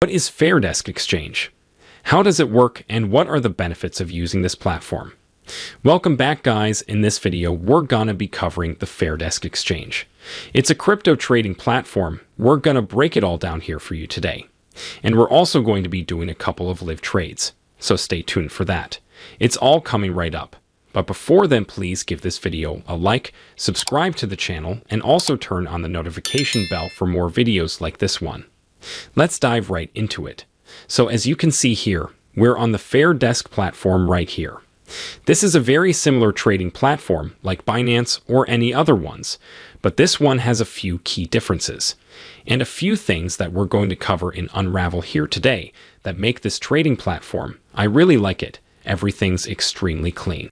What is Fairdesk Exchange? How does it work, and what are the benefits of using this platform? Welcome back, guys. In this video, we're gonna be covering the Fairdesk Exchange. It's a crypto trading platform. We're gonna break it all down here for you today. And we're also going to be doing a couple of live trades, so stay tuned for that. It's all coming right up. But before then, please give this video a like, subscribe to the channel, and also turn on the notification bell for more videos like this one. Let's dive right into it. So as you can see here, we're on the Fairdesk platform right here. This is a very similar trading platform like Binance or any other ones, but this one has a few key differences and a few things that we're going to cover and unravel here today that make this trading platform. I really like it. Everything's extremely clean.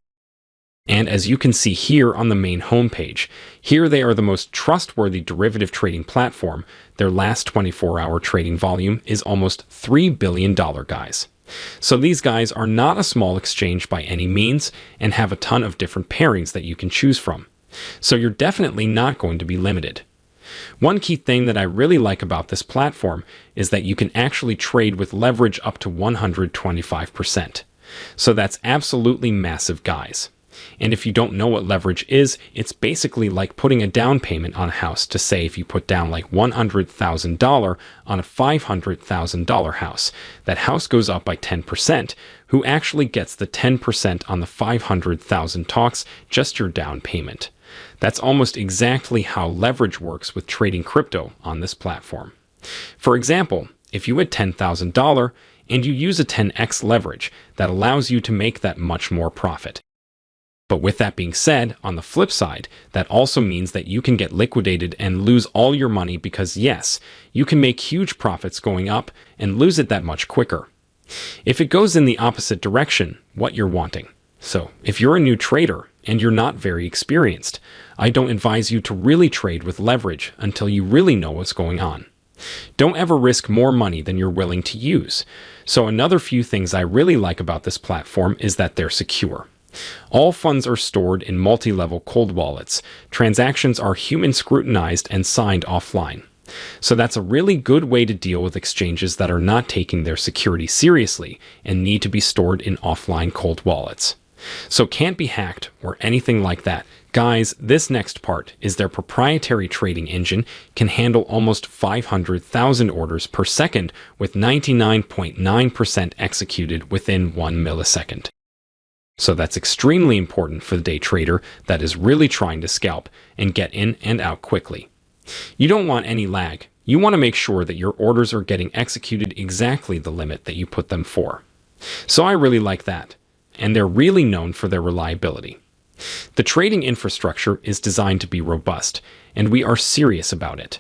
And as you can see here on the main homepage, here they are the most trustworthy derivative trading platform. Their last 24-hour trading volume is almost $3 billion, guys. So these guys are not a small exchange by any means and have a ton of different pairings that you can choose from. So you're definitely not going to be limited. One key thing that I really like about this platform is that you can actually trade with leverage up to 125%. So that's absolutely massive, guys. And if you don't know what leverage is, it's basically like putting a down payment on a house. To say if you put down like $100,000 on a $500,000 house, that house goes up by 10%. Who actually gets the 10% on the $500,000 talks? Just your down payment. That's almost exactly how leverage works with trading crypto on this platform. For example, if you had $10,000 and you use a 10x leverage, that allows you to make that much more profit. But with that being said, on the flip side, that also means that you can get liquidated and lose all your money because yes, you can make huge profits going up and lose it that much quicker. If it goes in the opposite direction, what you're wanting. So if you're a new trader and you're not very experienced, I don't advise you to really trade with leverage until you really know what's going on. Don't ever risk more money than you're willing to use. So another few things I really like about this platform is that they're secure. All funds are stored in multi-level cold wallets. Transactions are human scrutinized and signed offline. So that's a really good way to deal with exchanges that are not taking their security seriously and need to be stored in offline cold wallets. So can't be hacked or anything like that. Guys, this next part is their proprietary trading engine can handle almost 500,000 orders per second with 99.9% executed within 1 millisecond. So that's extremely important for the day trader that is really trying to scalp and get in and out quickly. You don't want any lag. You want to make sure that your orders are getting executed exactly the limit that you put them for. So I really like that. And they're really known for their reliability. The trading infrastructure is designed to be robust, and we are serious about it.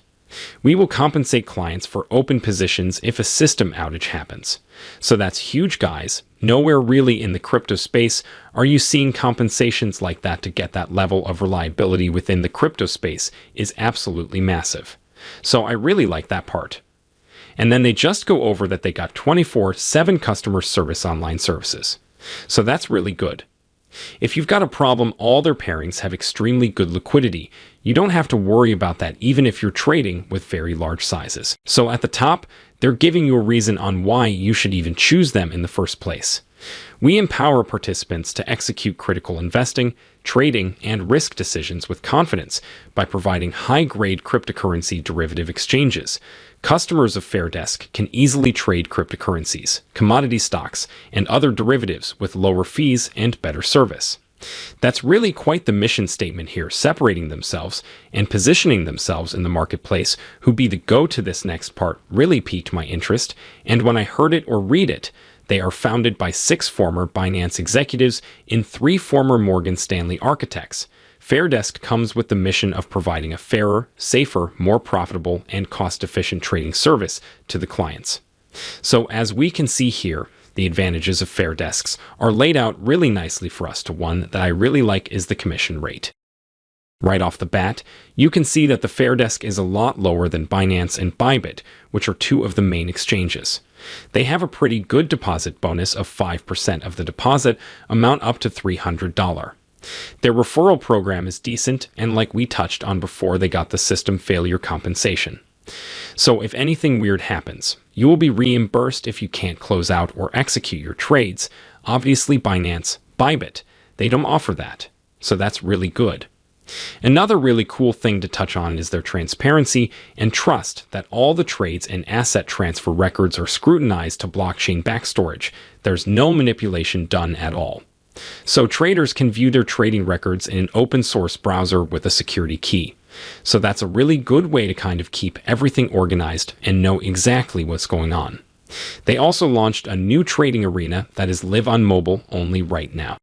We will compensate clients for open positions if a system outage happens. So that's huge, guys. Nowhere really in the crypto space are you seeing compensations like that. To get that level of reliability within the crypto space is absolutely massive. So I really like that part. And then they just go over that they got 24/7 customer service online services. So that's really good. If you've got a problem, all their pairings have extremely good liquidity. You don't have to worry about that even if you're trading with very large sizes. So at the top, they're giving you a reason on why you should even choose them in the first place. We empower participants to execute critical investing, trading, and risk decisions with confidence by providing high-grade cryptocurrency derivative exchanges. Customers of Fairdesk can easily trade cryptocurrencies, commodity stocks, and other derivatives with lower fees and better service. That's really quite the mission statement here, separating themselves and positioning themselves in the marketplace. Who be the go-to? This next part really piqued my interest, and when I heard it or read it, they are founded by 6 former Binance executives and 3 former Morgan Stanley architects. Fairdesk comes with the mission of providing a fairer, safer, more profitable, and cost-efficient trading service to the clients. So as we can see here, the advantages of Fairdesks are laid out really nicely for us. To one that I really like is the commission rate. Right off the bat, you can see that the Fairdesk is a lot lower than Binance and Bybit, which are 2 of the main exchanges. They have a pretty good deposit bonus of 5% of the deposit amount up to $300. Their referral program is decent, and like we touched on before, they got the system failure compensation. So if anything weird happens, you will be reimbursed if you can't close out or execute your trades. Obviously, Binance, Bybit, they don't offer that. So that's really good. Another really cool thing to touch on is their transparency and trust that all the trades and asset transfer records are scrutinized to blockchain-backed storage. There's no manipulation done at all. So traders can view their trading records in an open source browser with a security key. So that's a really good way to kind of keep everything organized and know exactly what's going on. They also launched a new trading arena that is live on mobile only right now.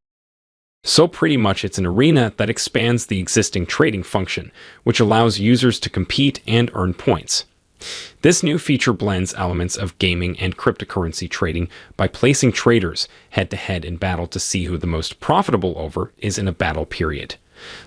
So pretty much it's an arena that expands the existing trading function, which allows users to compete and earn points. This new feature blends elements of gaming and cryptocurrency trading by placing traders head-to-head in battle to see who the most profitable over is in a battle period.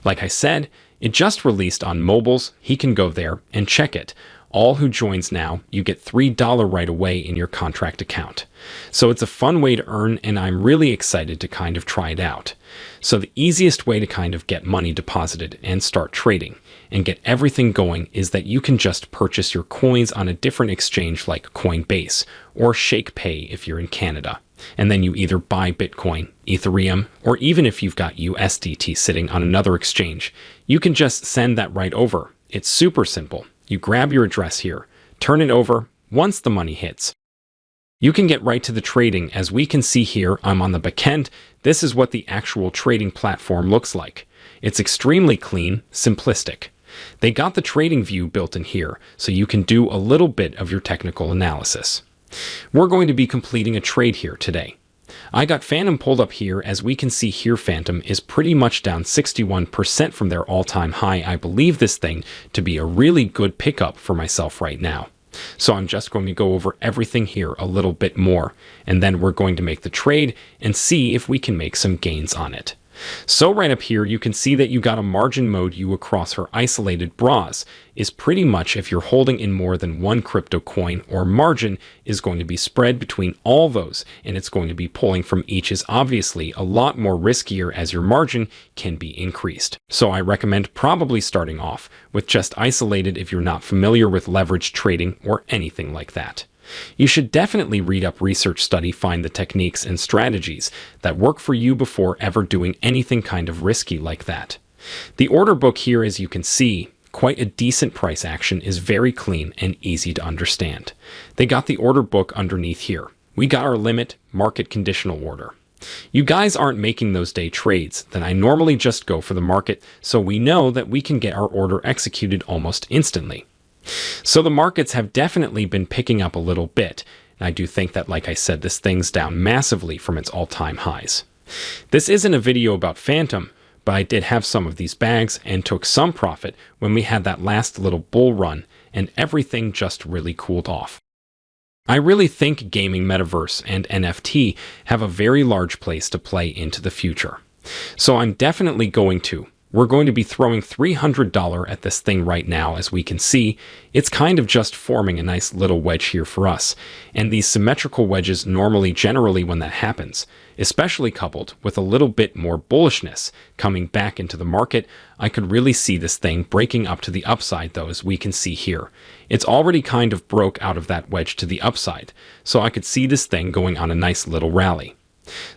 Like I said, it just released on mobiles. He can go there and check it. All who joins now, you get $3 right away in your contract account. So it's a fun way to earn, and I'm really excited to kind of try it out. So the easiest way to kind of get money deposited and start trading and get everything going is that you can just purchase your coins on a different exchange like Coinbase or ShakePay if you're in Canada. And then you either buy Bitcoin, Ethereum, or even if you've got USDT sitting on another exchange, you can just send that right over. It's super simple. You grab your address here, turn it over once the money hits. You can get right to the trading. As we can see here, I'm on the backend. This is what the actual trading platform looks like. It's extremely clean, simplistic. They got the trading view built in here, so you can do a little bit of your technical analysis. We're going to be completing a trade here today. I got Phantom pulled up here. As we can see here, Phantom is pretty much down 61% from their all-time high. I believe this thing to be a really good pickup for myself right now. So I'm just going to go over everything here a little bit more, and then we're going to make the trade and see if we can make some gains on it. So right up here, you can see that you got a margin mode you across her isolated bras is pretty much if you're holding in more than one crypto coin, or margin is going to be spread between all those, and it's going to be pulling from each is obviously a lot more riskier as your margin can be increased. So I recommend probably starting off with just isolated if you're not familiar with leverage trading or anything like that. You should definitely read up, research, study, find the techniques and strategies that work for you before ever doing anything kind of risky like that. The order book here, as you can see, quite a decent price action, is very clean and easy to understand. They got the order book underneath here. We got our limit, market conditional order. You guys aren't making those day trades, then I normally just go for the market, so we know that we can get our order executed almost instantly. So the markets have definitely been picking up a little bit. And I do think that, like I said, this thing's down massively from its all-time highs. This isn't a video about Phantom, but I did have some of these bags and took some profit when we had that last little bull run and everything just really cooled off. I really think gaming, metaverse, and NFT have a very large place to play into the future. So I'm definitely we're going to be throwing $300 at this thing right now. As we can see, it's kind of just forming a nice little wedge here for us. And these symmetrical wedges generally when that happens, especially coupled with a little bit more bullishness coming back into the market, I could really see this thing breaking up to the upside though, as we can see here. It's already kind of broke out of that wedge to the upside, so I could see this thing going on a nice little rally.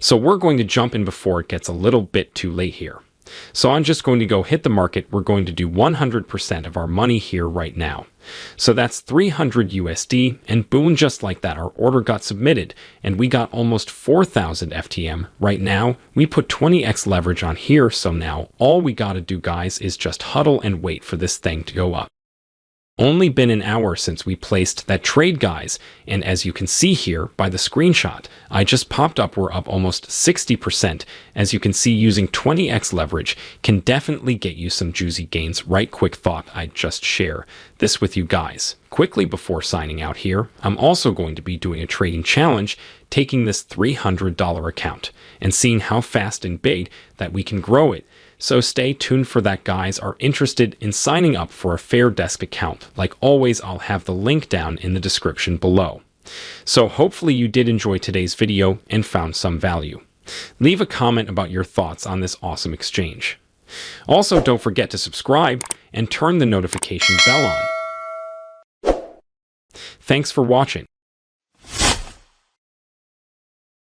So we're going to jump in before it gets a little bit too late here. So I'm just going to go hit the market. We're going to do 100% of our money here right now. So that's 300 USD, and boom, just like that, our order got submitted, and we got almost 4,000 FTM. Right now, we put 20x leverage on here, so now all we gotta do, guys, is just huddle and wait for this thing to go up. Only been an hour since we placed that trade, guys, and as you can see here by the screenshot I just popped up, we're up almost 60%. As you can see, using 20x leverage can definitely get you some juicy gains. Right, quick thought, I'd just share this with you guys quickly before signing out here. I'm also going to be doing a trading challenge, taking this $300 account and seeing how fast and big that we can grow it. So stay tuned for that, guys. Are interested in signing up for a Fairdesk account? Like always, I'll have the link down in the description below. So hopefully you did enjoy today's video and found some value. Leave a comment about your thoughts on this awesome exchange. Also, don't forget to subscribe and turn the notification bell on. Thanks for watching.